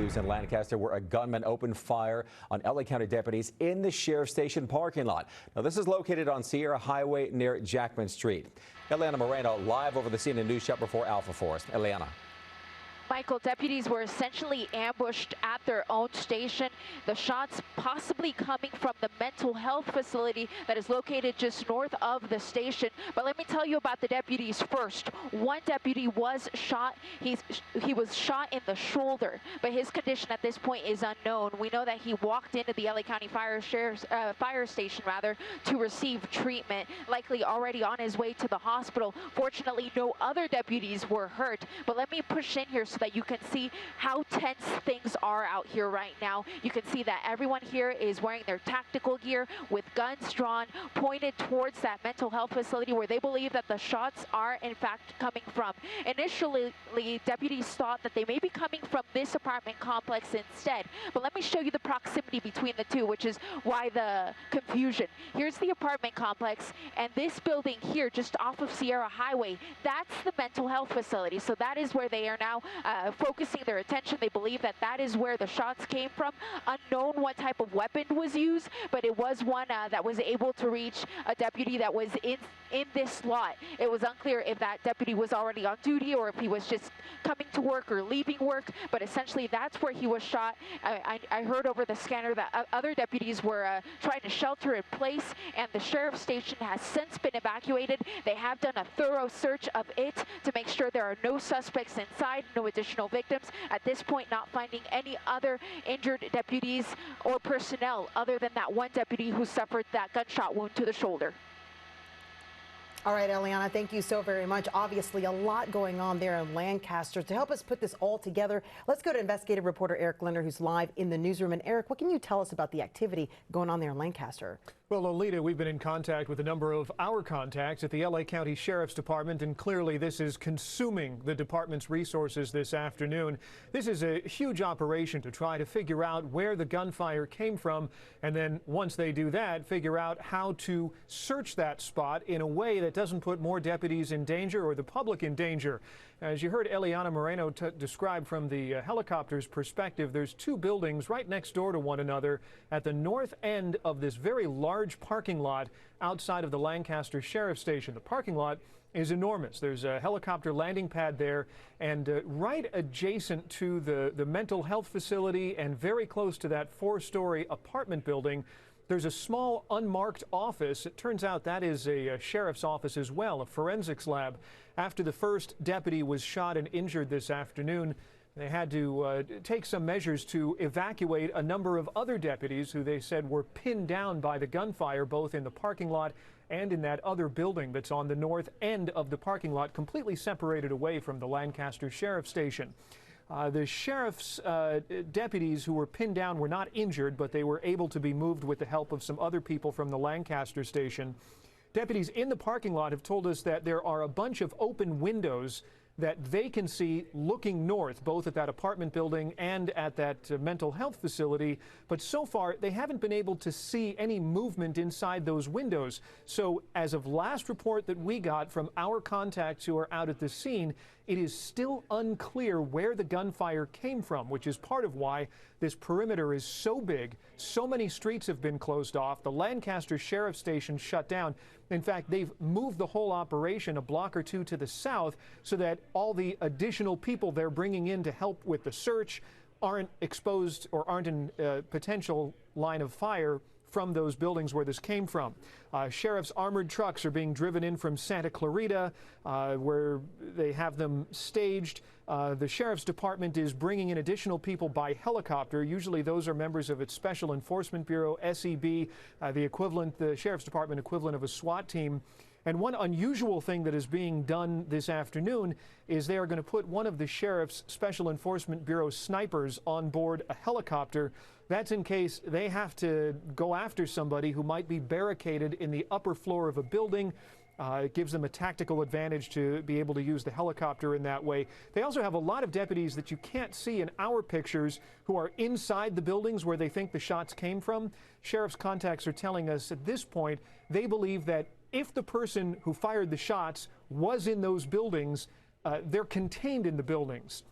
news in Lancaster, where a gunman opened fire on LA County deputies in the sheriff's station parking lot. Now, this is located on Sierra Highway near Jackman Street. Eliana Moreno live over the scene in News Shopper 4 Alpha Force. Eliana. Michael, deputies were essentially ambushed at their own station. The shots possibly coming from the mental health facility that is located just north of the station. But let me tell you about the deputies first. One deputy was shot. He was shot in the shoulder, but his condition at this point is unknown. We know that he walked into the LA County fire station to receive treatment, likely already on his way to the hospital. Fortunately, no other deputies were hurt. But let me push in here so that you can see how tense things are out here right now. You can see that everyone here is wearing their tactical gear with guns drawn, pointed towards that mental health facility where they believe that the shots are in fact coming from. Initially, deputies thought that they may be coming from this apartment complex instead, but let me show you the proximity between the two, which is why the confusion. Here's the apartment complex, and this building here just off of Sierra Highway, that's the mental health facility. So that is where they are now focusing their attention. They believe that that is where the shots came from. Unknown what type of weapon was used, but it was one that was able to reach a deputy that was in this lot. It was unclear if that deputy was already on duty or if he was just coming to work or leaving work, but essentially that's where he was shot. I heard over the scanner that other deputies were trying to shelter in place, and the sheriff's station has since been evacuated. They have done a thorough search of it to make sure there are no suspects inside, no additional victims. At this point, not finding any other injured deputies or personnel other than that one deputy who suffered that gunshot wound to the shoulder. All right, Eliana, thank you so very much. Obviously, a lot going on there in Lancaster. To help us put this all together, let's go to investigative reporter Eric Linder, who's live in the newsroom. And Eric, what can you tell us about the activity going on there in Lancaster? Well, Lolita, we've been in contact with a number of our contacts at the LA County Sheriff's Department, and clearly this is consuming the department's resources this afternoon. This is a huge operation to try to figure out where the gunfire came from, and then once they do that, figure out how to search that spot in a way that doesn't put more deputies in danger or the public in danger. As you heard Eliana Moreno describe from the helicopter's perspective, there's two buildings right next door to one another at the north end of this very large parking lot outside of the Lancaster Sheriff's Station. The parking lot is enormous. There's a helicopter landing pad there, and right adjacent to the mental health facility and very close to that four-story apartment building, there's a small unmarked office. It turns out that is a sheriff's office as well, a forensics lab. After the first deputy was shot and injured this afternoon, they had to take some measures to evacuate a number of other deputies who they said were pinned down by the gunfire, both in the parking lot and in that other building that's on the north end of the parking lot, completely separated away from the Lancaster Sheriff's Station. The sheriff's deputies who were pinned down were not injured, but they were able to be moved with the help of some other people from the Lancaster station. Deputies in the parking lot have told us that there are a bunch of open windows that they can see looking north, both at that apartment building and at that mental health facility. But so far, they haven't been able to see any movement inside those windows. So as of last report that we got from our contacts who are out at the scene, it is still unclear where the gunfire came from, which is part of why this perimeter is so big. So many streets have been closed off. The Lancaster Sheriff's Station shut down. In fact, they've moved the whole operation a block or two to the south so that all the additional people they're bringing in to help with the search aren't exposed or aren't in potential line of fire from those buildings where this came from. Sheriff's armored trucks are being driven in from Santa Clarita, where they have them staged. The Sheriff's Department is bringing in additional people by helicopter. Usually those are members of its Special Enforcement Bureau, SEB, the Sheriff's Department equivalent of a SWAT team. And one unusual thing that is being done this afternoon is they are going to put one of the Sheriff's Special Enforcement Bureau snipers on board a helicopter. That's in case they have to go after somebody who might be barricaded in the upper floor of a building. It gives them a tactical advantage to be able to use the helicopter in that way. They also have a lot of deputies that you can't see in our pictures who are inside the buildings where they think the shots came from. Sheriff's contacts are telling us at this point they believe that if the person who fired the shots was in those buildings, they're contained in the buildings.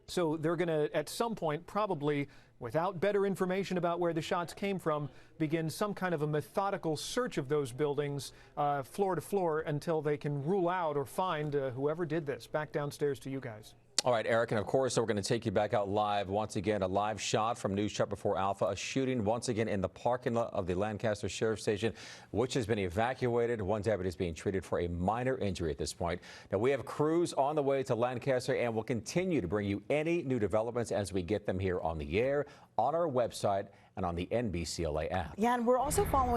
So they're going to, at some point, probably without better information about where the shots came from, begin some kind of a methodical search of those buildings floor to floor until they can rule out or find whoever did this. Back downstairs to you guys. All right, Eric, and of course, we're going to take you back out live once again. A live shot from News Chopper 4 Alpha, a shooting once again in the parking lot of the Lancaster Sheriff's Station, which has been evacuated. One deputy is being treated for a minor injury at this point. Now, we have crews on the way to Lancaster, and we'll continue to bring you any new developments as we get them here on the air, on our website, and on the NBCLA app. Yeah, and we're also following